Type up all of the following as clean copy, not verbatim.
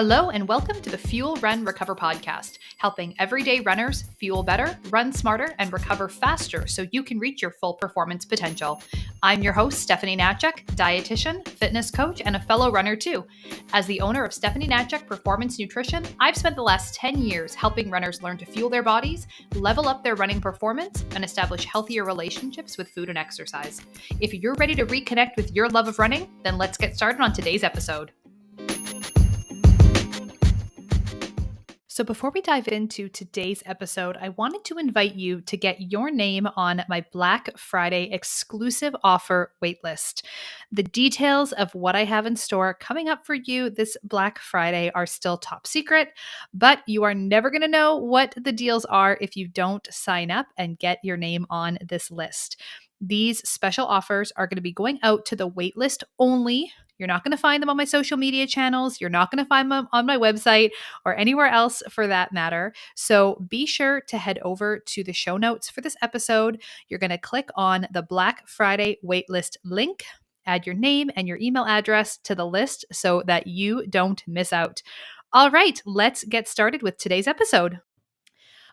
Hello and welcome to the Fuel, Run, Recover podcast, helping everyday runners fuel better, run smarter, and recover faster so you can reach your full performance potential. I'm your host, Stephanie Natchek, dietitian, fitness coach, and a fellow runner too. As the owner of Stephanie Natchek Performance Nutrition, I've spent the last 10 years helping runners learn to fuel their bodies, level up their running performance, and establish healthier relationships with food and exercise. If you're ready to reconnect with your love of running, then let's get started on today's episode. So before we dive into today's episode, I wanted to invite you to get your name on my Black Friday exclusive offer waitlist. The details of what I have in store coming up for you this Black Friday are still top secret, but you are never going to know what the deals are if you don't sign up and get your name on this list. These special offers are going to be going out to the waitlist only. You're not going to find them on my social media channels. You're not going to find them on my website or anywhere else for that matter. So be sure to head over to the show notes for this episode. You're going to click on the Black Friday waitlist link, add your name and your email address to the list so that you don't miss out. All right, let's get started with today's episode.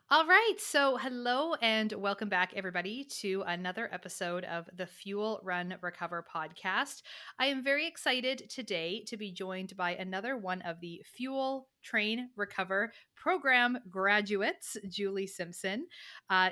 All right. So, hello and welcome back, everybody, to another episode of the Fuel, Run, Recover podcast. I am very excited today to be joined by another one of the Fuel, Train, Recover program graduates, Julie Simpson.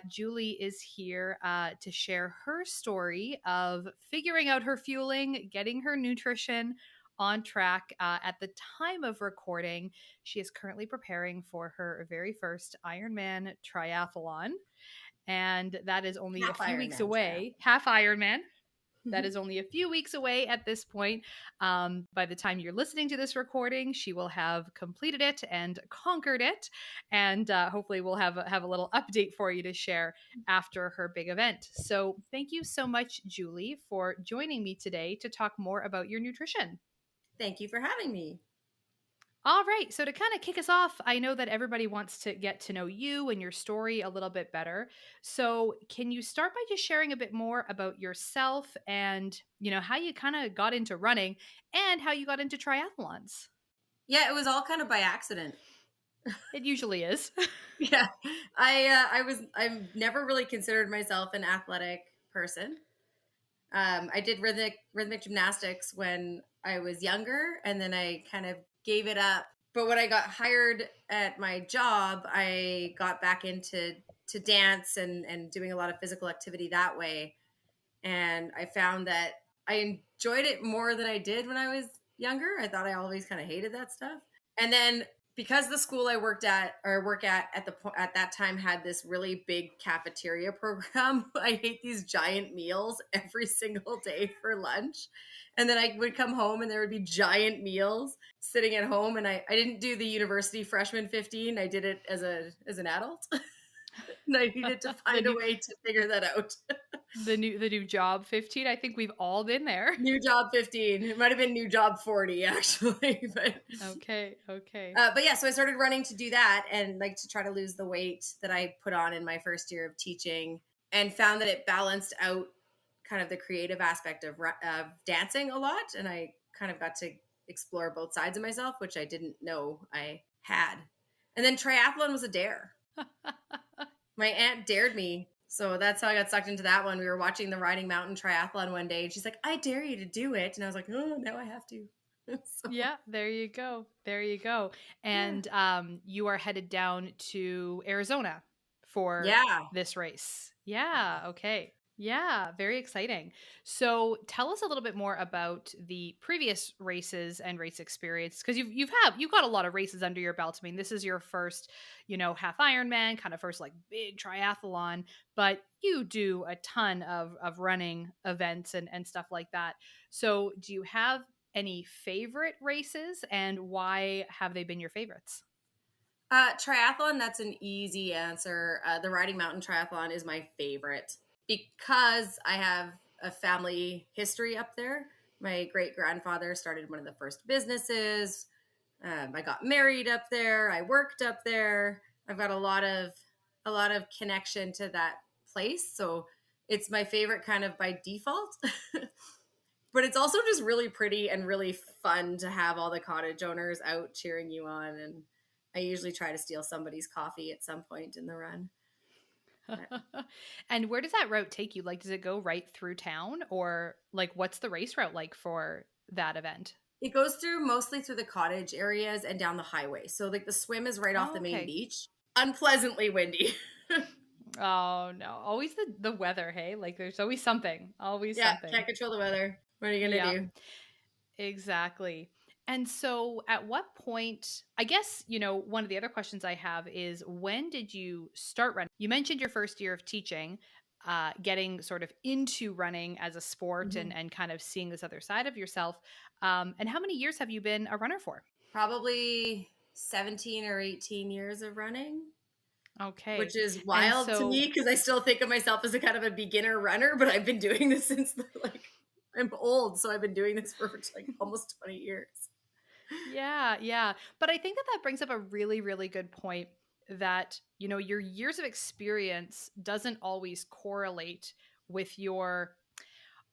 Julie is here to share her story of figuring out her fueling, getting her nutrition on track. At the time of recording, she is currently preparing for her very first Ironman triathlon, and that is only a few weeks away. Half Ironman. That is only a few weeks away at this point. By the time you're listening to this recording, she will have completed it and conquered it, and hopefully we'll have a little update for you to share after her big event. So thank you so much, Julie, for joining me today to talk more about your nutrition. Thank you for having me. All right. So to kind of kick us off, I know that everybody wants to get to know you and your story a little bit better. So can you start by just sharing a bit more about yourself and, how you kind of got into running and how you got into triathlons? Yeah, it was all kind of by accident. It usually is. Yeah. I've never really considered myself an athletic person. I did rhythmic gymnastics when I was younger, and then I kind of gave it up. But when I got hired at my job, I got back into dance and doing a lot of physical activity that way. And I found that I enjoyed it more than I did when I was younger. I thought I always kind of hated that stuff. And then because the school I work at at that time had this really big cafeteria program, I ate these giant meals every single day for lunch. And then I would come home and there would be giant meals sitting at home. And I didn't do the university freshman 15. I did it as an adult. And I needed to find a way to figure that out. The new job 15. I think we've all been there. New job 15. It might have been new job 40 actually. But Okay. But yeah, so I started running to do that and like to try to lose the weight that I put on in my first year of teaching, and found that it balanced out kind of the creative aspect of dancing a lot. And I kind of got to explore both sides of myself, which I didn't know I had. And then triathlon was a dare. My aunt dared me. So that's how I got sucked into that one. We were watching the Riding Mountain Triathlon one day, and she's like, I dare you to do it. And I was like, oh, now I have to. So. Yeah, there you go. And you are headed down to Arizona for this race. Yeah, okay. Yeah, very exciting. So tell us a little bit more about the previous races and race experience, because you've got a lot of races under your belt. I mean, this is your first, half Ironman, kind of first like big triathlon, but you do a ton of running events and stuff like that. So do you have any favorite races, and why have they been your favorites? Triathlon, that's an easy answer. The Riding Mountain Triathlon is my favorite because I have a family history up there. My great grandfather started one of the first businesses. I got married up there. I worked up there. I've got a lot of connection to that place. So it's my favorite kind of by default. But it's also just really pretty and really fun to have all the cottage owners out cheering you on. And I usually try to steal somebody's coffee at some point in the run. But And where does that route take you? Like, does it go right through town, or like what's the race route like for that event? it goes through mostly through the cottage areas and down the highway. So like the swim is right off Oh, the main okay. beach. Unpleasantly windy. Oh no, always the weather, hey? Like there's always something, always Yeah, something. can't control the weather. What are you gonna Yep, do? exactly. And so at what point, I guess, one of the other questions I have is when did you start running? You mentioned your first year of teaching, getting sort of into running as a sport and Mhm. and kind of seeing this other side of yourself. And how many years have you been a runner for? Probably 17 or 18 years of running, which Okay. is And wild to me so because I still think of myself as a kind of a beginner runner, but I've been doing this since I'm old, so I've been doing this for like almost 20 years. yeah, yeah. But I think that that brings up a really, really good point that, your years of experience doesn't always correlate with your,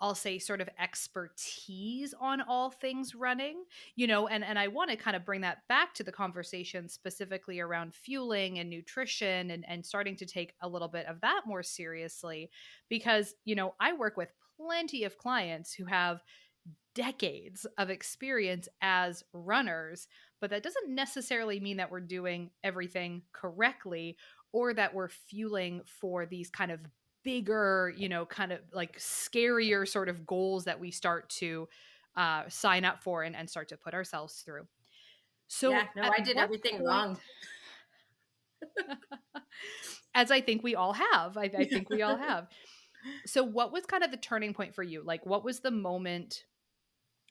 I'll say, sort of expertise on all things running, and I want to kind of bring that back to the conversation specifically around fueling and nutrition and starting to take a little bit of that more seriously because, I work with plenty of clients who have decades of experience as runners, but that doesn't necessarily mean that we're doing everything correctly or that we're fueling for these kind of bigger, kind of like scarier sort of goals that we start to sign up for and start to put ourselves through. Yeah, So, no, at I did what everything point, wrong. as I think we all have, I think we all have. So, what was kind of the turning point for you? Like, what was the moment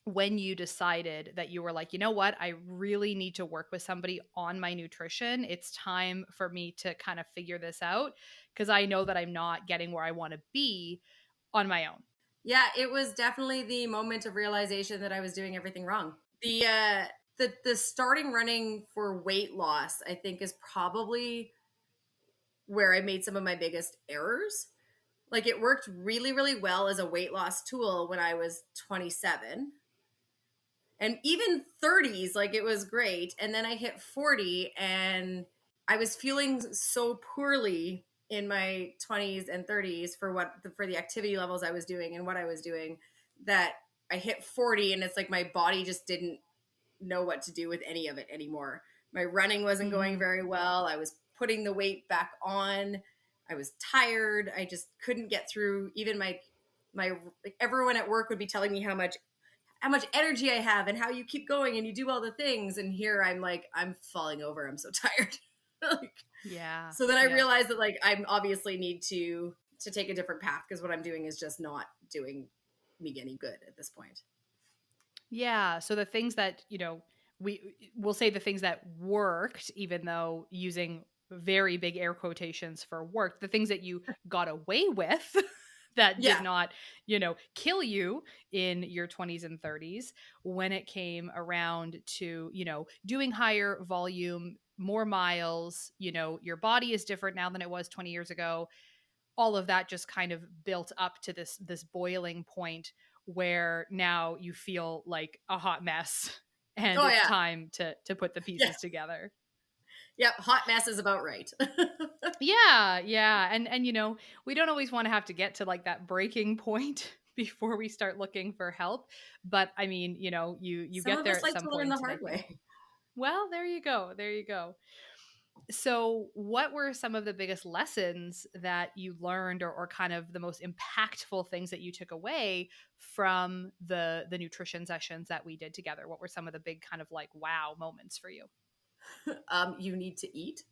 when you decided that you were like, you know what, I really need to work with somebody on my nutrition. It's time for me to kind of figure this out because I know that I'm not getting where I want to be on my own. Yeah, it was definitely the moment of realization that I was doing everything wrong. The starting running for weight loss, I think, is probably where I made some of my biggest errors. Like it worked really, really well as a weight loss tool when I was 27 and even 30s, like it was great. And then I hit 40 and I was feeling so poorly in my 20s and 30s for the activity levels I was doing and what I was doing that I hit 40 and it's like my body just didn't know what to do with any of it anymore. My running wasn't going Mm-hmm. very well. I was putting the weight back on. I was tired. I just couldn't get through even my like everyone at work would be telling me how much energy I have and how you keep going and you do all the things. And here I'm like, I'm falling over. I'm so tired. Like, Yeah. so then I Yeah. realized that like I obviously need to take a different path because what I'm doing is just not doing me any good at this point. Yeah. So the things that, we'll say the things that worked, even though using very big air quotations for work, the things that you got away with that did Yeah. not, kill you in your 20s and 30s when it came around to, doing higher volume, more miles, your body is different now than it was 20 years ago. All of that just kind of built up to this boiling point where now you feel like a hot mess and Oh it's yeah. time to put the Yeah. pieces together. Yep. Hot mess is about right. Yeah, yeah. And we don't always want to have to get to like that breaking point before we start looking for help, but I mean, you Some get of there us at like some to learn the point and I hard think, way. well, there you go. There you go. So, what were some of the biggest lessons that you learned, or kind of the most impactful things that you took away from the nutrition sessions that we did together? What were some of the big kind of like wow moments for you? You need to eat.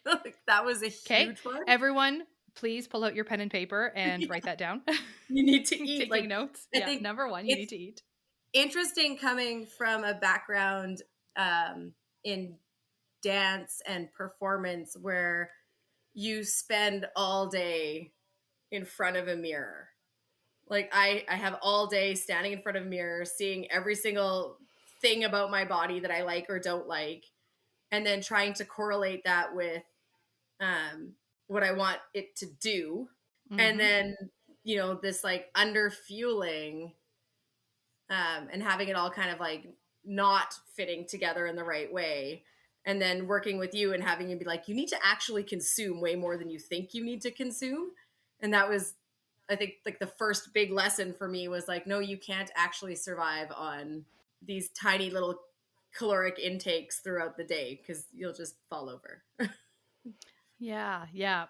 Like, that was a Okay, huge one. everyone, please pull out your pen and paper and Yeah, write that down. you need to eat. Taking Like notes. I Yeah, think number one, you need it's to eat. interesting coming from a background in dance and performance where you spend all day in front of a mirror. Like I have all day standing in front of a mirror, seeing every single thing about my body that I like or don't like, and then trying to correlate that with um, what I want it to do. And Mm-hmm. then, this like under fueling and having it all kind of like not fitting together in the right way. And then working with you and having you be like, you need to actually consume way more than you think you need to consume. And that was, I think, like the first big lesson for me was like, no, you can't actually survive on these tiny little caloric intakes throughout the day because you'll just fall over. Yeah, yeah.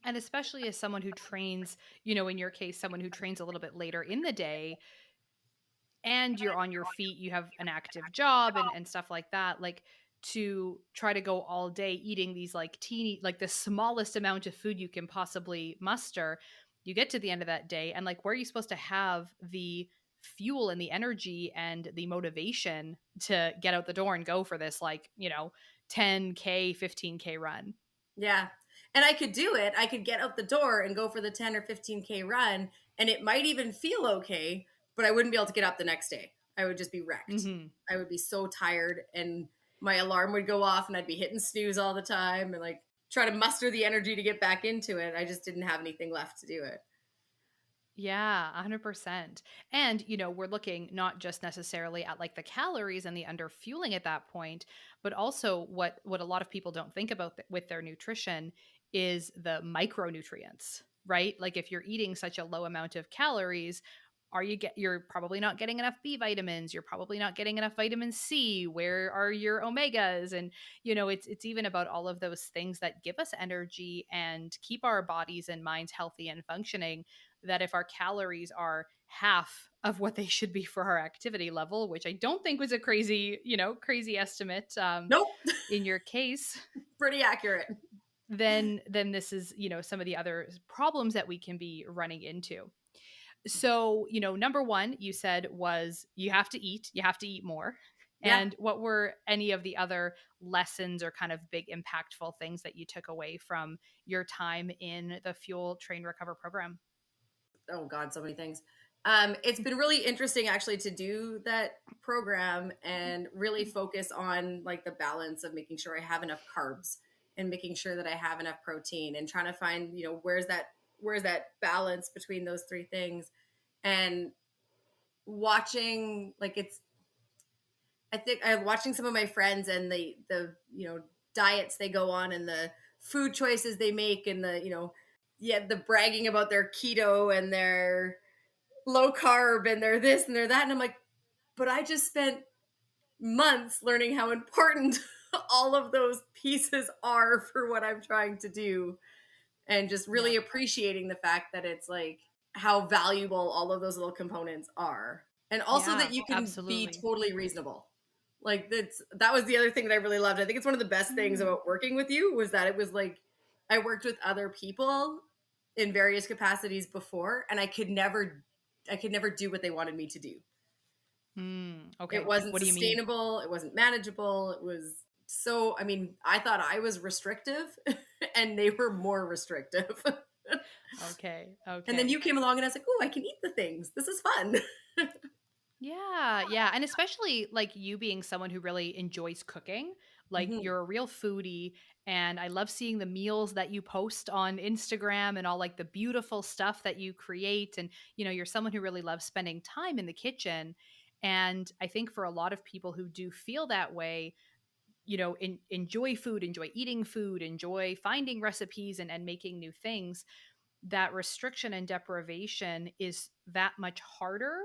And especially as someone who trains, in your case, someone who trains a little bit later in the day, and you're on your feet, you have an active job and stuff like that, like to try to go all day eating these like teeny, like the smallest amount of food you can possibly muster, you get to the end of that day and like where are you supposed to have the fuel and the energy and the motivation to get out the door and go for this, like, 10K 15K run? Yeah. And I could do it. I could get out the door and go for the 10 or 15K run, and it might even feel okay, but I wouldn't be able to get up the next day. I would just be wrecked. Hmm. I would be so tired, and my alarm would go off, and I'd be hitting snooze all the time and like try to muster the energy to get back into it. I just didn't have anything left to do it. Yeah, 100%. And, we're looking not just necessarily at like the calories and the underfueling at that point, but also what a lot of people don't think about with their nutrition is the micronutrients, right? Like if you're eating such a low amount of calories, you're probably not getting enough B vitamins, you're probably not getting enough vitamin C, where are your omegas? And it's even about all of those things that give us energy and keep our bodies and minds healthy and functioning, that if our calories are half of what they should be for our activity level, which I don't think was a crazy estimate, Nope. in your case, Pretty accurate. then this is, some of the other problems that we can be running into. So, number one, you said was you have to eat more. Yeah. And what were any of the other lessons or kind of big impactful things that you took away from your time in the Fuel Train Recover program? Oh God, so many things. It's been really interesting actually to do that program and really focus on like the balance of making sure I have enough carbs and making sure that I have enough protein and trying to find, where's that balance between those three things. And watching like I think I'm watching some of my friends and the diets they go on and the food choices they make and the bragging about their keto and their low carb and their this and their that. And I'm like, but I just spent months learning how important all of those pieces are for what I'm trying to do. And just really Yep. appreciating the fact that it's like how valuable all of those little components are. And also Yeah, that you can be absolutely. totally reasonable. Like that was the other thing that I really loved. I think it's one of the best things Mm. about working with you was that it was like I worked with other people in various capacities before, and I could never do what they wanted me to do. It Okay. wasn't What do you mean? sustainable, it wasn't manageable, it was so I mean, I thought I was restrictive and they were more restrictive. Okay. And then Okay. you came along and I was like, "Oh, I can eat the things. This is fun." Yeah, yeah. And especially like you being someone who really enjoys cooking, like Mhm. you're a real foodie. And I love seeing the meals that you post on Instagram and all like the beautiful stuff that you create. And, you're someone who really loves spending time in the kitchen. And I think for a lot of people who do feel that way, enjoy food, enjoy eating food, enjoy finding recipes and making new things, that restriction and deprivation is that much harder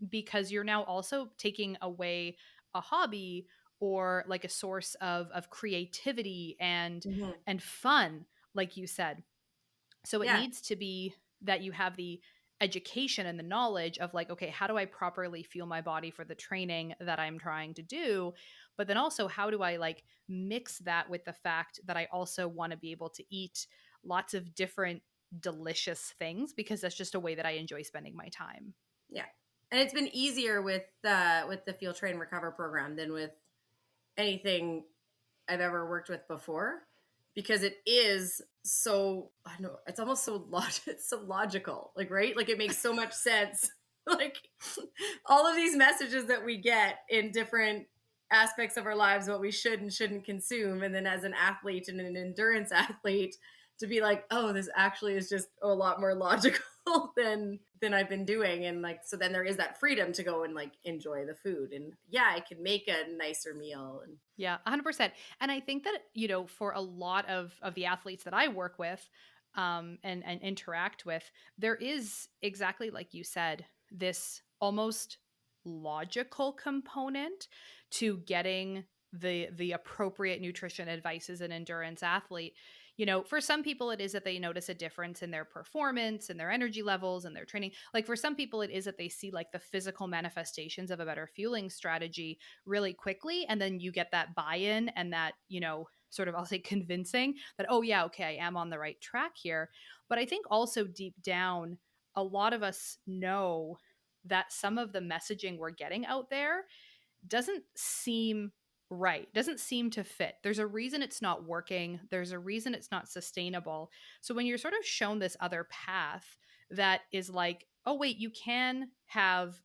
because you're now also taking away a hobby or like a source of creativity Mhm. and fun, like you said. So it Yeah. needs to be that you have the education and the knowledge of like, okay, how do I properly fuel my body for the training that I'm trying to do? But then also, how do I like mix that with the fact that I also want to be able to eat lots of different delicious things because that's just a way that I enjoy spending my time. Yeah. And it's been easier with the Field Train Recover program than with anything I've ever worked with before because it is so I don't know, it's almost so it's so logical. Like, right? Like it makes so much sense. Like all of these messages that we get in different aspects of our lives, what we should and shouldn't consume. And then as an athlete and an endurance athlete, to be like, oh, this actually is just a lot more logical than than I've been doing. And like, so then there is that freedom to go and like enjoy the food. And yeah, I can make a nicer meal. And Yeah, 100%. And I think that, for a lot of the athletes that I work with, and interact with, there is, exactly like you said, this almost logical component to getting the appropriate nutrition advice as an endurance athlete. For some people it is that they notice a difference in their performance and their energy levels and their training. Like for some people it is that they see like the physical manifestations of a better fueling strategy really quickly, and then you get that buy-in and that, sort of, I'll say, convincing that, oh yeah, okay, I am on the right track here. But I think also deep down, a lot of us know that some of the messaging we're getting out there doesn't seem right, doesn't seem to fit. There's a reason it's not working. There's a reason it's not sustainable. So when you're sort of shown this other path that is like, oh wait, you can have,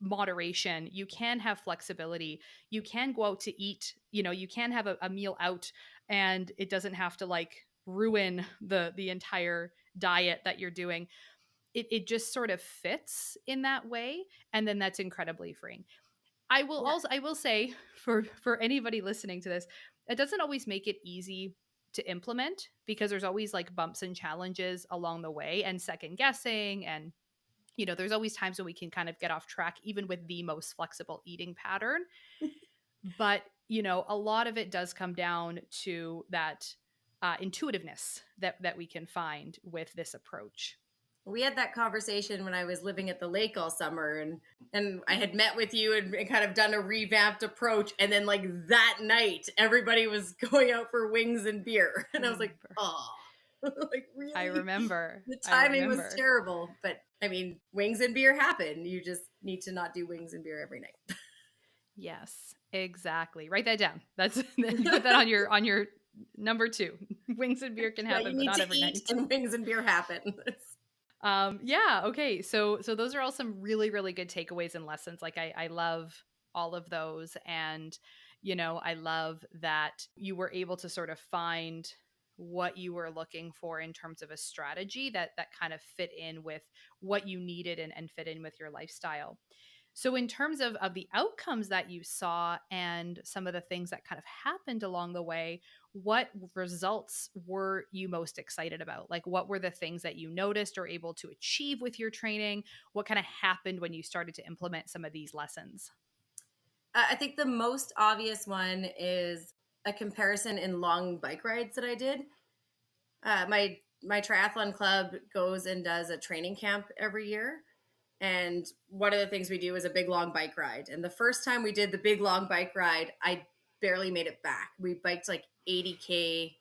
moderation, you can have flexibility, you can go out to eat, you can have a meal out, and it doesn't have to like ruin the entire diet that you're doing. It just sort of fits in that way, and then that's incredibly freeing. yeah, I will say, for anybody listening to this, it doesn't always make it easy to implement, because there's always like bumps and challenges along the way and second guessing, and there's always times when we can kind of get off track even with the most flexible eating pattern. But a lot of it does come down to that intuitiveness that we can find with this approach. we had that conversation when I was living at the lake all summer, and I had met with you and kind of done a revamped approach. And then like that night, everybody was going out for wings and beer. And I was like, oh, like really? I remember. The timing was terrible. But I mean, wings and beer happen. You just need to not do wings and beer every night. Yes, exactly. Write that down. That's then put that on your number 2. Wings and beer can happen, but not every night. And wings and beer happen. Yeah. Okay. So those are all some really, really good takeaways and lessons. Like I love all of those. And, I love that you were able to sort of find what you were looking for in terms of a strategy that kind of fit in with what you needed and fit in with your lifestyle. So in terms of the outcomes that you saw and some of the things that kind of happened along the way, what results were you most excited about? Like what were the things that you noticed or able to achieve with your training? What kind of happened when you started to implement some of these lessons? I think the most obvious one is a comparison in long bike rides that I did. My triathlon club goes and does a training camp every year. And one of the things we do is a big long bike ride. And the first time we did the big long bike ride, I barely made it back. We biked like 80K.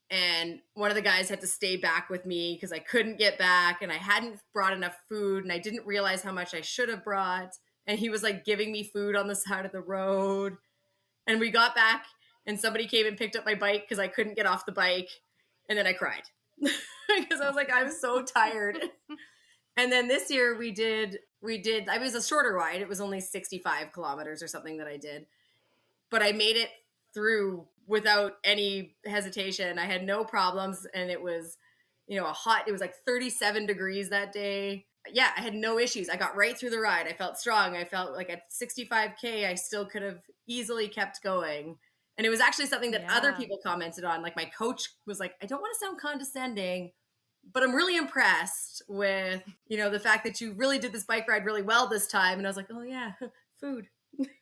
And one of the guys had to stay back with me because I couldn't get back and I hadn't brought enough food and I didn't realize how much I should have brought. And he was like giving me food on the side of the road. And we got back and somebody came and picked up my bike because I couldn't get off the bike. And then I cried because I was like, I'm so tired. And then this year we did, I was a shorter ride. It was only 65 kilometers or something that I did, but I made it through without any hesitation. I had no problems. And it was, it was like 37 degrees that day. Yeah, I had no issues. I got right through the ride. I felt strong. I felt like at 65K, I still could have easily kept going. And it was actually something that other people commented on. Like my coach was like, I don't want to sound condescending, but I'm really impressed with, the fact that you really did this bike ride really well this time. And I was like, oh yeah, food.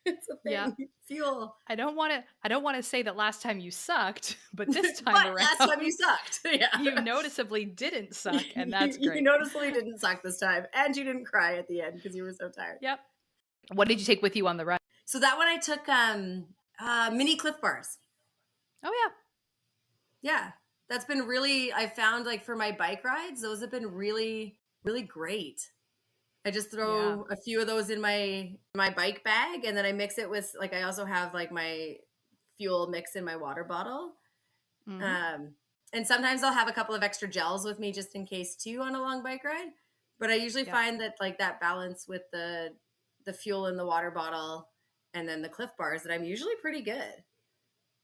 It's a thing. Yeah. Fuel. I don't want to say that last time you sucked, but this time but around, last time you sucked. Yeah. You noticeably didn't suck, and that's great. You noticeably didn't suck this time, and you didn't cry at the end because you were so tired. Yep. What did you take with you on the ride? So that one I took mini Cliff Bars. Oh yeah. Yeah. That's been really, I found like for my bike rides, those have been really, really great. I just throw a few of those in my bike bag, and then I mix it with I also have like my fuel mix in my water bottle. Mm-hmm. And sometimes I'll have a couple of extra gels with me just in case too on a long bike ride. But I usually find that that balance with the fuel in the water bottle and then the Cliff Bars, that I'm usually pretty good.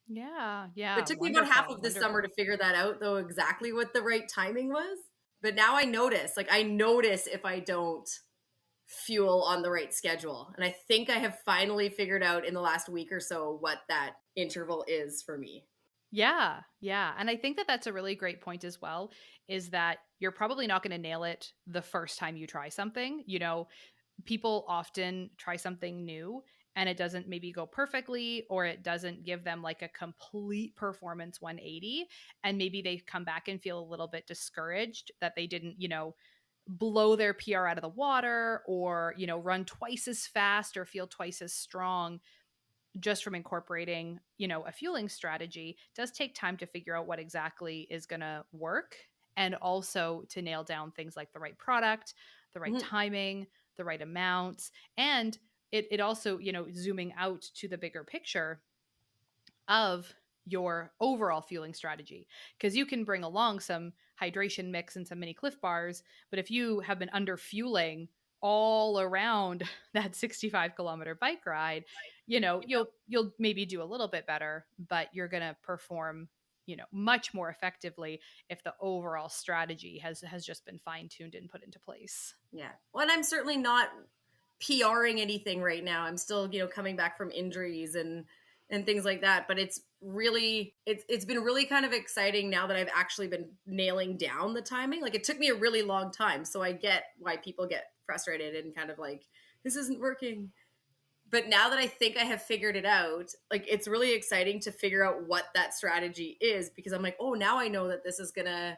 Yeah. It took me about half of this summer to figure that out, though, exactly what the right timing was. But now I notice if I don't fuel on the right schedule. And I think I have finally figured out in the last week or so what that interval is for me. Yeah, yeah. And I think that that's a really great point as well, is that you're probably not going to nail it the first time you try something. You know, people often try something new and it doesn't maybe go perfectly, or it doesn't give them like a complete performance 180. And maybe they come back and feel a little bit discouraged that they didn't, you know, blow their PR out of the water, or, you know, run twice as fast or feel twice as strong just from incorporating, you know, a fueling strategy. It does take time to figure out what exactly is going to work, and also to nail down things like the right product, the right Mhm. timing, the right amounts. And it also, you know, zooming out to the bigger picture of your overall fueling strategy, because you can bring along some hydration mix and some mini Cliff Bars, but if you have been under fueling all around that 65-kilometer bike ride, you know, you'll maybe do a little bit better, but you're going to perform, you know, much more effectively if the overall strategy has just been fine-tuned and put into place. Yeah. Well, and I'm certainly not PRing anything right now. I'm still, coming back from injuries and things like that. But it's been really kind of exciting now that I've actually been nailing down the timing. Like, it took me a really long time. So I get why people get frustrated and kind of like, this isn't working. But now that I think I have figured it out, like, it's really exciting to figure out what that strategy is, because I'm like, oh, now I know that this is gonna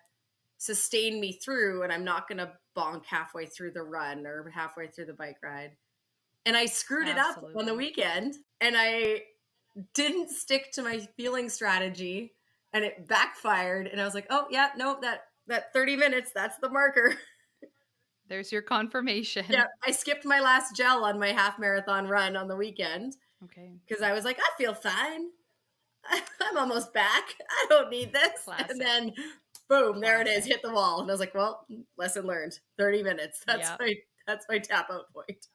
sustain me through, and I'm not going to bonk halfway through the run or halfway through the bike ride. And I screwed it up on the Absolutely. weekend, and I didn't stick to my fueling strategy, and it backfired. And I was like, oh yeah, no, that 30 minutes, that's the marker. There's your confirmation. Yeah, I skipped my last gel on my half marathon run on the weekend Okay. because I was like, I feel fine. I'm almost back. I don't need this. And Classic. then boom, there it is, Classic. hit the wall. And I was like, well, lesson learned. 30 minutes. Yep. That's my tap out point.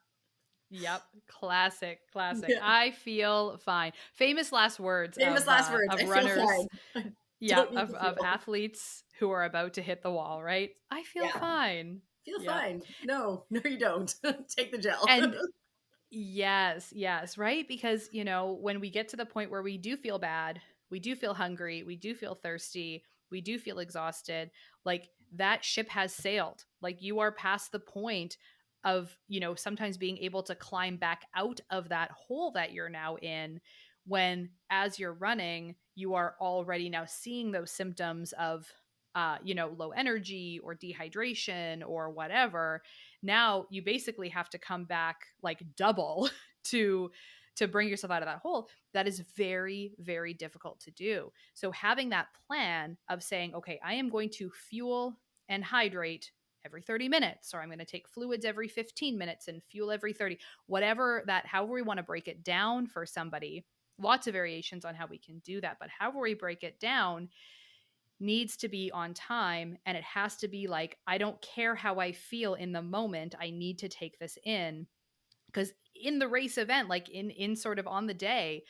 Yep. Classic. Classic. Yeah. I feel fine. Famous last words Famous last words. of I feel runners. fine. I Yeah, don't need to of feel. athletes who are about to hit the wall, right? I feel Yeah. fine. Feel Yep. fine. No, you don't. Take the gel. And yes, yes, right? Because, you know, when we get to the point where we do feel bad, we do feel hungry, we do feel thirsty, we do feel exhausted, like that ship has sailed. Like, you are past the point of, you know, sometimes being able to climb back out of that hole that you're now in, when as you're running, you are already now seeing those symptoms of you know, low energy or dehydration or whatever. Now you basically have to come back like double to bring yourself out of that hole. That is very, very difficult to do. So having that plan of saying, okay, I am going to fuel and hydrate every 30 minutes, or I'm going to take fluids every 15 minutes and fuel every 30, whatever that, however we want to break it down for somebody. Lots of variations on how we can do that, but however we break it down needs to be on time, and it has to be like, I don't care how I feel in the moment, I need to take this in. Because in the race event, like in sort of on the day,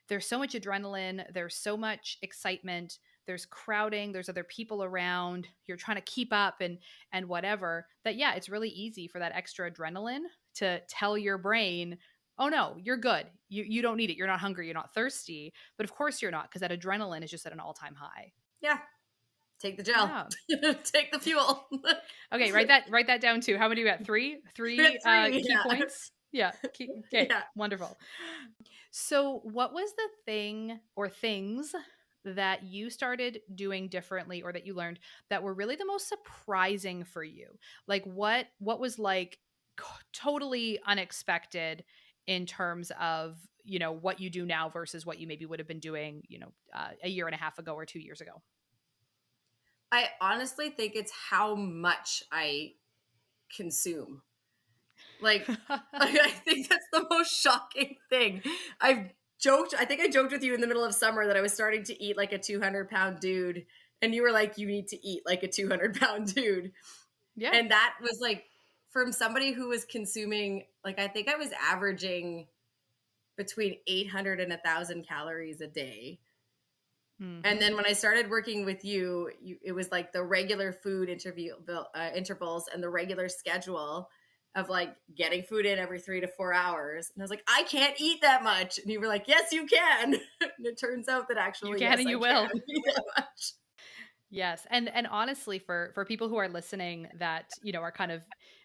there's so much adrenaline, there's so much excitement, there's crowding, there's other people around, you're trying to keep up and whatever, that yeah, it's really easy for that extra adrenaline to tell your brain, oh no, you're good, you don't need it, you're not hungry, you're not thirsty. But of course you're not, because that adrenaline is just at an all-time high. Yeah. Take the gel. Yeah. Take the fuel. Okay, write that down too. How many we got? Three? We had Three three. key Yeah. points? Yeah. Okay, Yeah. wonderful. So, what was the thing or things that you started doing differently, or that you learned, that were really the most surprising for you? Like, what was like totally unexpected in terms of, you know, what you do now versus what you maybe would have been doing, you know, a year and a half ago or 2 years ago? I honestly think it's how much I consume. Like, I think that's the most shocking thing. I think I joked with you in the middle of summer that I was starting to eat like a 200-pound dude. And you were like, you need to eat like a 200-pound dude. Yeah. And that was like, from somebody who was consuming, like, I think I was averaging between 800 and 1,000 calories a day. And then when I started working with you, it was like the regular food intervals and the regular schedule of like getting food in every 3 to 4 hours. And I was like, I can't eat that much. And you were like, yes, you can. And it turns out that You actually, can yes, and I you will. can eat that much. Yes. And honestly, for people who are listening that, are kind of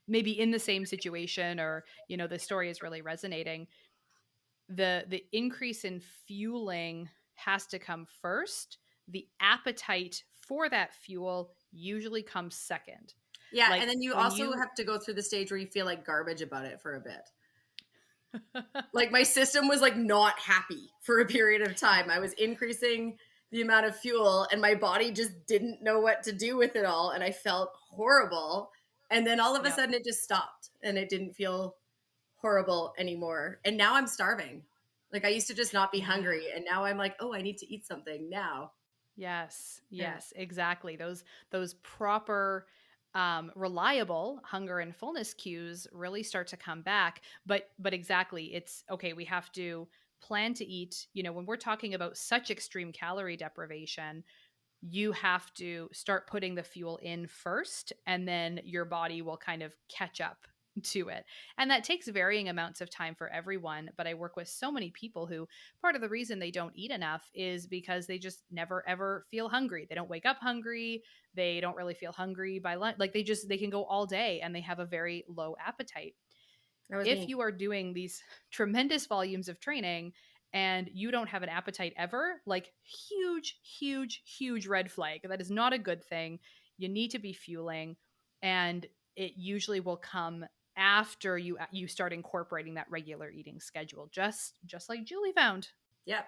maybe in the same situation, or, the story is really resonating, the increase in fueling has to come first. The appetite for that fuel usually comes second. Yeah. And Like then you when also you have to go through the stage where you feel like garbage about it for a bit. Like my system was like not happy for a period of time. I was increasing the amount of fuel and my body just didn't know what to do with it all. And I felt horrible. And then all of a Yep. sudden it just stopped and it didn't feel horrible anymore. And now I'm starving. Like I used to just not be Yeah. hungry. And now I'm like, oh, I need to eat something now. Yes, Yeah. yes, exactly. Those proper reliable hunger and fullness cues really start to come back. But exactly, it's okay, we have to plan to eat, when we're talking about such extreme calorie deprivation, you have to start putting the fuel in first, and then your body will kind of catch up to it. And that takes varying amounts of time for everyone. But I work with so many people who part of the reason they don't eat enough is because they just never ever feel hungry. They don't wake up hungry. They don't really feel hungry by lunch. Like they can go all day and they have a very low appetite. That was If me. you are doing these tremendous volumes of training and you don't have an appetite ever, like huge, huge, huge red flag. That is not a good thing. You need to be fueling, and it usually will come after you start incorporating that regular eating schedule, just like Julie found. Yep.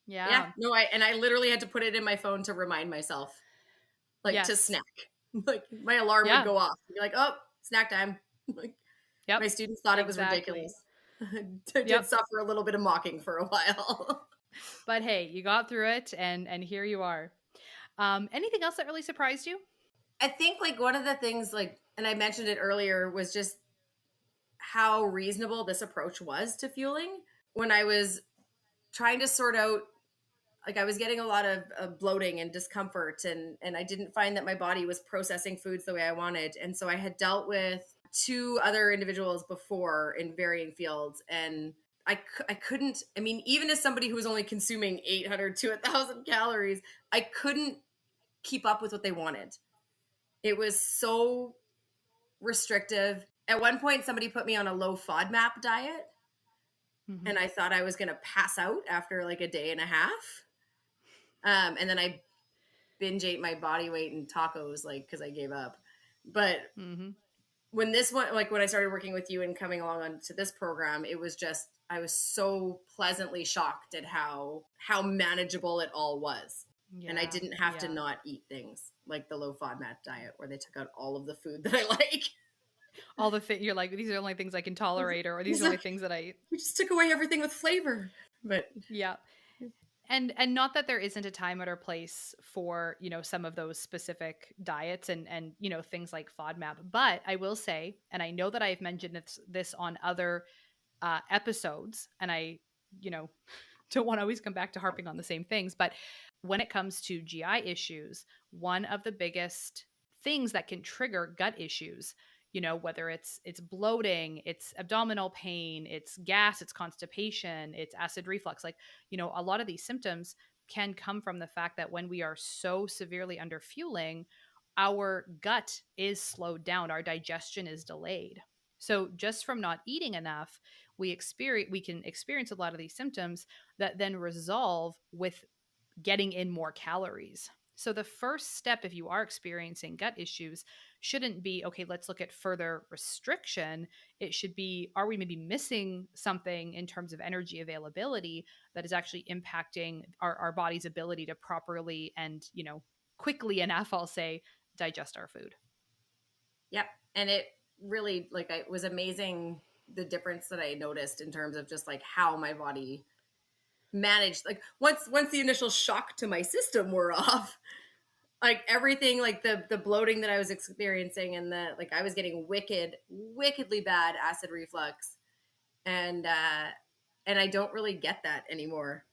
Yeah. Yeah. No, I literally had to put it in my phone to remind myself, like to Yes. snack. Like my alarm would Yeah. go off. Be like, oh, snack time. Like Yep. my students thought it was Exactly. ridiculous. I did Yep. suffer a little bit of mocking for a while. But hey, you got through it, and here you are. Anything else that really surprised you? I think like one of the things like, and I mentioned it earlier, was just how reasonable this approach was to fueling. When I was trying to sort out, like I was getting a lot of bloating and discomfort, and I didn't find that my body was processing foods the way I wanted. And so I had dealt with two other individuals before in varying fields, and I couldn't, I mean, even as somebody who was only consuming 800 to 1,000 calories, I couldn't keep up with what they wanted. It was so restrictive. At one point, somebody put me on a low FODMAP diet, Mm-hmm. and I thought I was going to pass out after like a day and a half. And then I binge ate my body weight in tacos, like, because I gave up. But Mm-hmm. when this one, like when I started working with you and coming along on to this program, it was just, I was so pleasantly shocked at how manageable it all was. And I Yeah. didn't have to Yeah. not eat things like the low FODMAP diet where they took out all of the food that I like. All the things you're like, these are the only things I can tolerate, or these are the only things that I eat. We just took away everything with flavor. But Yeah. And not that there isn't a time or place for, some of those specific diets and things like FODMAP. But I will say, and I know that I've mentioned this on other episodes, and I, don't want to always come back to harping on the same things, but when it comes to GI issues, one of the biggest things that can trigger gut issues, whether it's bloating, it's abdominal pain, it's gas, it's constipation, it's acid reflux, like, a lot of these symptoms can come from the fact that when we are so severely under fueling, our gut is slowed down, our digestion is delayed. So just from not eating enough, we can experience a lot of these symptoms that then resolve with getting in more calories. So the first step, if you are experiencing gut issues, shouldn't be, okay, let's look at further restriction. It should be, are we maybe missing something in terms of energy availability that is actually impacting our body's ability to properly and, quickly enough, I'll say, digest our food. yep. And it really, like, it was amazing the difference that I noticed in terms of just like how my body managed. Like once the initial shock to my system wore off, like everything, like the bloating that I was experiencing, and the like I was getting wickedly bad acid reflux, and I don't really get that anymore.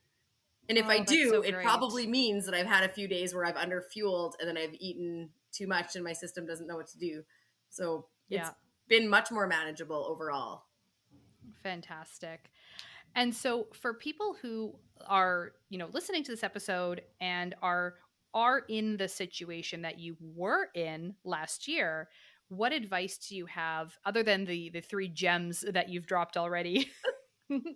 And if I Oh, that's so do, it great. probably means that I've had a few days where I've underfueled and then I've eaten too much and my system doesn't know what to do. So it's Yeah, been much more manageable overall. fantastic. And so for people who are, listening to this episode and are in the situation that you were in last year, what advice do you have other than the three gems that you've dropped already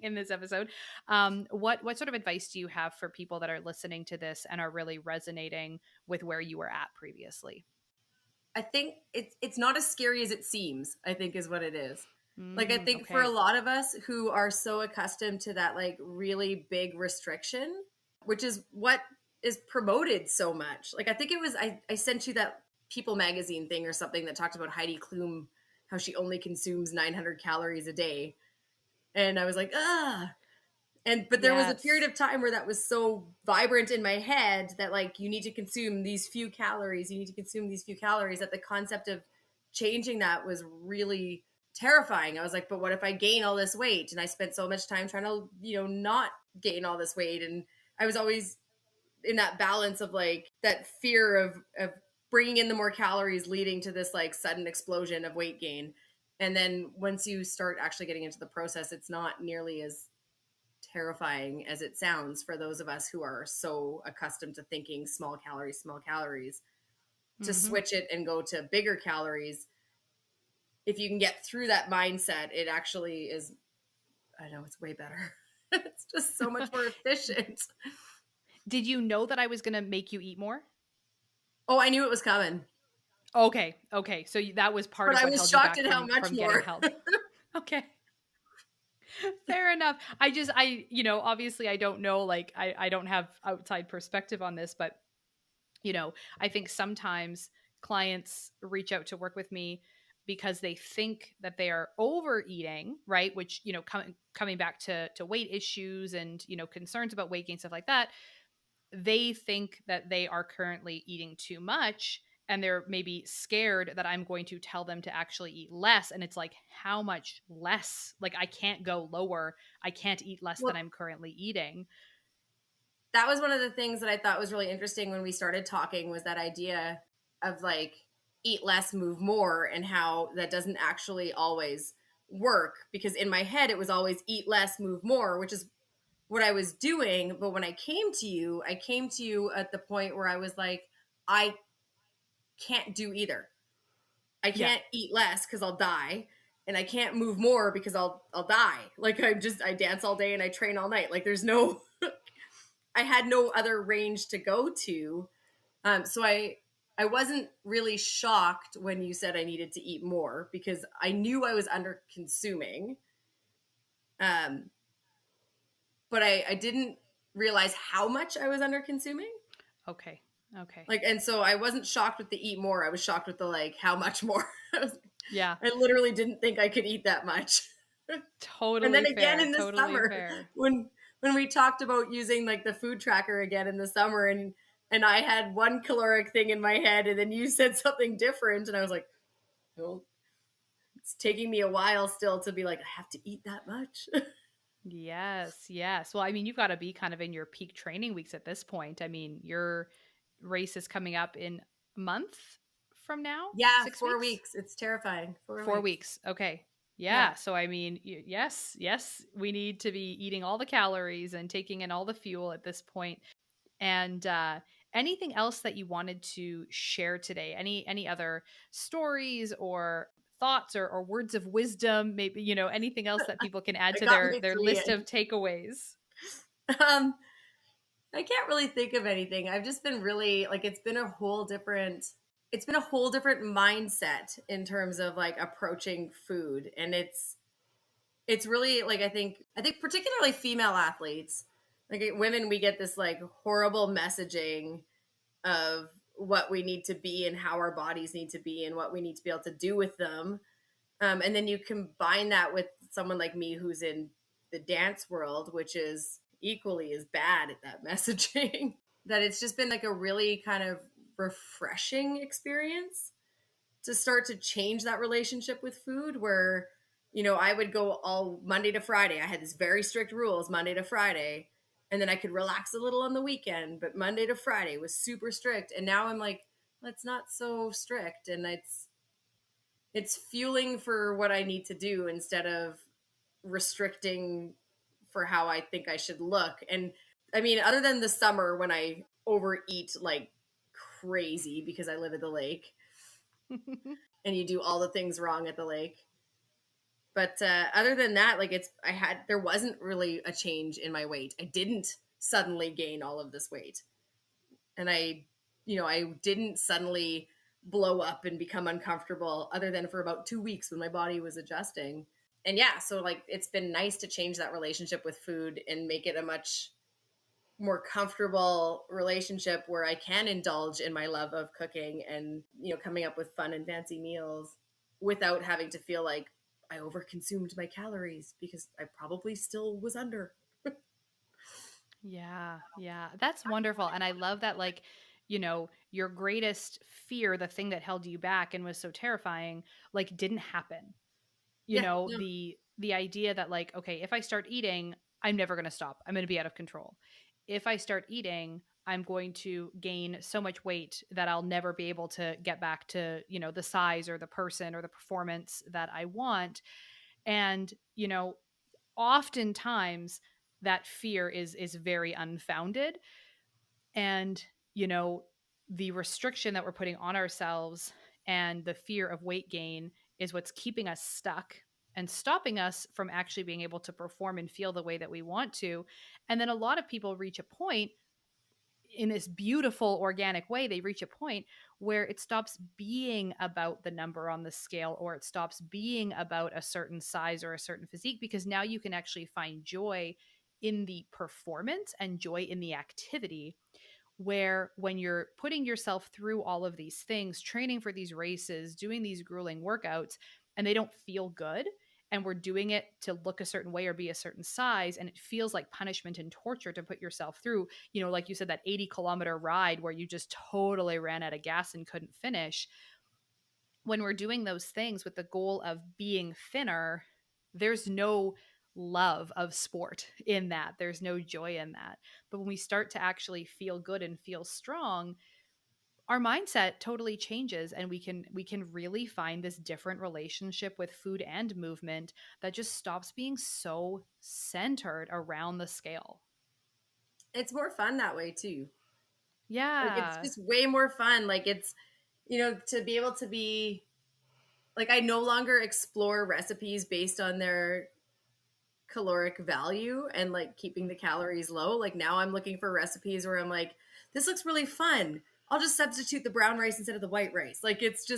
in this episode? What sort of advice do you have for people that are listening to this and are really resonating with where you were at previously? I think it's not as scary as it seems, I think is what it is. Like I think for a Okay. lot of us who are so accustomed to that like really big restriction, which is what is promoted so much. Like I think it was I sent you that People magazine thing or something that talked about Heidi Klum, how she only consumes 900 calories a day. And I was like, ah, but there was a period Yes. of time where that was so vibrant in my head that like you need to consume these few calories, you need to consume these few calories, that the concept of changing that was really terrifying. I was like, but what if I gain all this weight? And I spent so much time trying to, not gain all this weight. And I was always in that balance of like that fear of bringing in the more calories leading to this like sudden explosion of weight gain. And then once you start actually getting into the process, it's not nearly as terrifying as it sounds for those of us who are so accustomed to thinking small calories, to Hmm. switch it and go to bigger calories. If you can get through that mindset, it actually is, I know it's way better. It's just so much more efficient. Did you know that I was going to make you eat more? Oh, I knew it was coming, Okay. Okay. So that was part but of I what was held you shocked back at how much from getting more. help. Okay. Fair enough. Obviously I don't know, like I don't have outside perspective on this, but I think sometimes clients reach out to work with me because they think that they are overeating, right? Which, coming back to weight issues and, concerns about weight gain, stuff like that, they think that they are currently eating too much and they're maybe scared that I'm going to tell them to actually eat less. And it's like, how much less? Like, I can't go lower. I can't eat less than Well, I'm currently eating. that was one of the things that I thought was really interesting when we started talking, was that idea of like eat less, move more, and how that doesn't actually always work, because in my head it was always eat less, move more, which is what I was doing. But when I came to you at the point where I was like, I can't do either. I Yeah. can't eat less because I'll die, and I can't move more because I'll die. Like I dance all day and I train all night. Like there's no I had no other range to go to. So I wasn't really shocked when you said I needed to eat more, because I knew I was under consuming. Um, but I didn't realize how much I was under consuming. Okay. Okay. Like, and so I wasn't shocked with the eat more. I was shocked with the like how much more. Yeah. I literally didn't think I could eat that much. And then Totally again fair. in the Totally summer, fair. when we talked about using like the food tracker again in the summer, and I had one caloric thing in my head and then you said something different, and I was like, well, it's taking me a while still to be like, I have to eat that much. Yes, yes. Well, I mean, you've got to be kind of in your peak training weeks at this point. I mean, your race is coming up in a month from now, Yeah, 6 weeks, Weeks. It's terrifying. 4 4 weeks. weeks. Okay. Yeah. Yeah. So, I mean, yes, yes, we need to be eating all the calories and taking in all the fuel at this point. And anything else that you wanted to share today? Any other stories or thoughts or words of wisdom? Maybe anything else that people can add I to got their mixed list in. of takeaways. Um, I can't really think of anything. I've just been really like, it's been a whole different mindset in terms of like approaching food. And it's really like, I think particularly female athletes, like women, we get this like horrible messaging of what we need to be and how our bodies need to be and what we need to be able to do with them. And then you combine that with someone like me who's in the dance world, which is equally as bad at that messaging, that it's just been like a really kind of refreshing experience to start to change that relationship with food, where, I would go all Monday to Friday. I had this very strict rules Monday to Friday. And then I could relax a little on the weekend, but Monday to Friday was super strict. And now I'm like, let's not so strict. And it's fueling for what I need to do instead of restricting for how I think I should look. And I mean, other than the summer when I overeat like crazy because I live at the lake and you do all the things wrong at the lake. But other than that, like there wasn't really a change in my weight. I didn't suddenly gain all of this weight. And I didn't suddenly blow up and become uncomfortable other than for about 2 weeks when my body was adjusting. And yeah, so like it's been nice to change that relationship with food and make it a much more comfortable relationship where I can indulge in my love of cooking and, coming up with fun and fancy meals without having to feel like I overconsumed my calories because I probably still was under. Yeah, yeah. That's wonderful. And I love that, like, your greatest fear, the thing that held you back and was so terrifying, like didn't happen. Yeah, no, The idea that, like, okay, if I start eating, I'm never going to stop. I'm going to be out of control. If I start eating, I'm going to gain so much weight that I'll never be able to get back to, the size or the person or the performance that I want. And, oftentimes that fear is very unfounded. And, the restriction that we're putting on ourselves and the fear of weight gain is what's keeping us stuck and stopping us from actually being able to perform and feel the way that we want to. And then a lot of people reach a point in this beautiful organic way, they reach a point where it stops being about the number on the scale, or it stops being about a certain size or a certain physique, because now you can actually find joy in the performance and joy in the activity. Where when you're putting yourself through all of these things, training for these races, doing these grueling workouts, and they don't feel good, and we're doing it to look a certain way or be a certain size, and it feels like punishment and torture to put yourself through, like you said, that 80-kilometer ride where you just totally ran out of gas and couldn't finish. When we're doing those things with the goal of being thinner, there's no love of sport in that. There's no joy in that. But when we start to actually feel good and feel strong, our mindset totally changes, and we can really find this different relationship with food and movement that just stops being so centered around the scale. it's more fun that way too. Like it's Yeah. just way more fun. Like it's, to be able to be like, I no longer explore recipes based on their caloric value and like keeping the calories low. Like now I'm looking for recipes where I'm like, this looks really fun. I'll just substitute the brown rice instead of the white rice. Like it's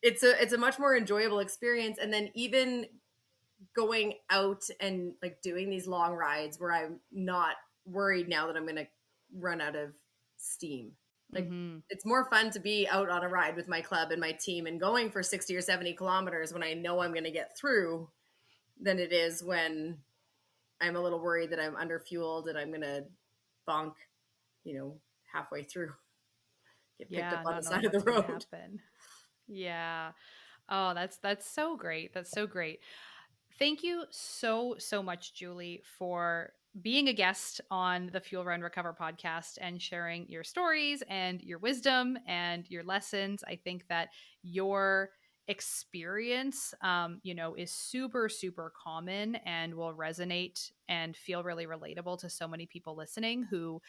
a much more enjoyable experience. And then even going out and like doing these long rides where I'm not worried now that I'm going to run out of steam. Like Mhm. it's more fun to be out on a ride with my club and my team and going for 60 or 70 kilometers when I know I'm going to get through than it is when I'm a little worried that I'm underfueled and I'm going to bonk, halfway through, get picked up Yeah, on not the knowing side of the what's going to road. happen. Yeah. Oh, that's so great. That's so great. Thank you so much, Julie, for being a guest on the Fuel Run Recover podcast and sharing your stories and your wisdom and your lessons. I think that your experience, is super common and will resonate and feel really relatable to so many people listening who,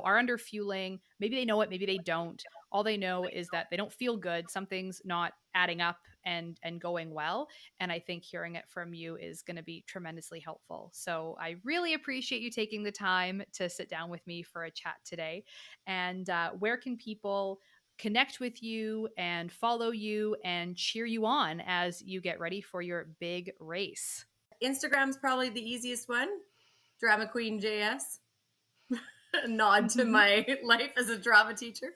are under fueling. Maybe they know it, maybe they don't. All they know is that they don't feel good. Something's not adding up and going well. And I think hearing it from you is going to be tremendously helpful. So I really appreciate you taking the time to sit down with me for a chat today. And where can people connect with you and follow you and cheer you on as you get ready for your big race? Instagram's probably the easiest one. Drama Queen JS. A nod to my life as a drama teacher.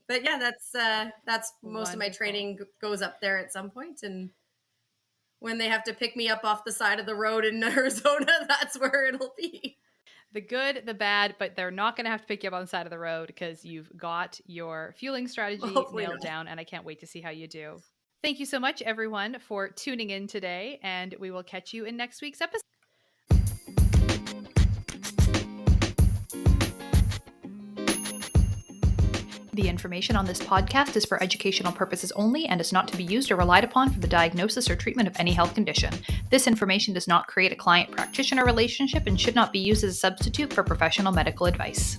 But yeah, that's most of my Wonderful. training goes up there at some point. And when they have to pick me up off the side of the road in Arizona, that's where it'll be. The good, the bad, but they're not going to have to pick you up on the side of the road because you've got your fueling strategy Hopefully nailed not. down, and I can't wait to see how you do. Thank you so much, everyone, for tuning in today, and we will catch you in next week's episode. The information on this podcast is for educational purposes only and is not to be used or relied upon for the diagnosis or treatment of any health condition. This information does not create a client-practitioner relationship and should not be used as a substitute for professional medical advice.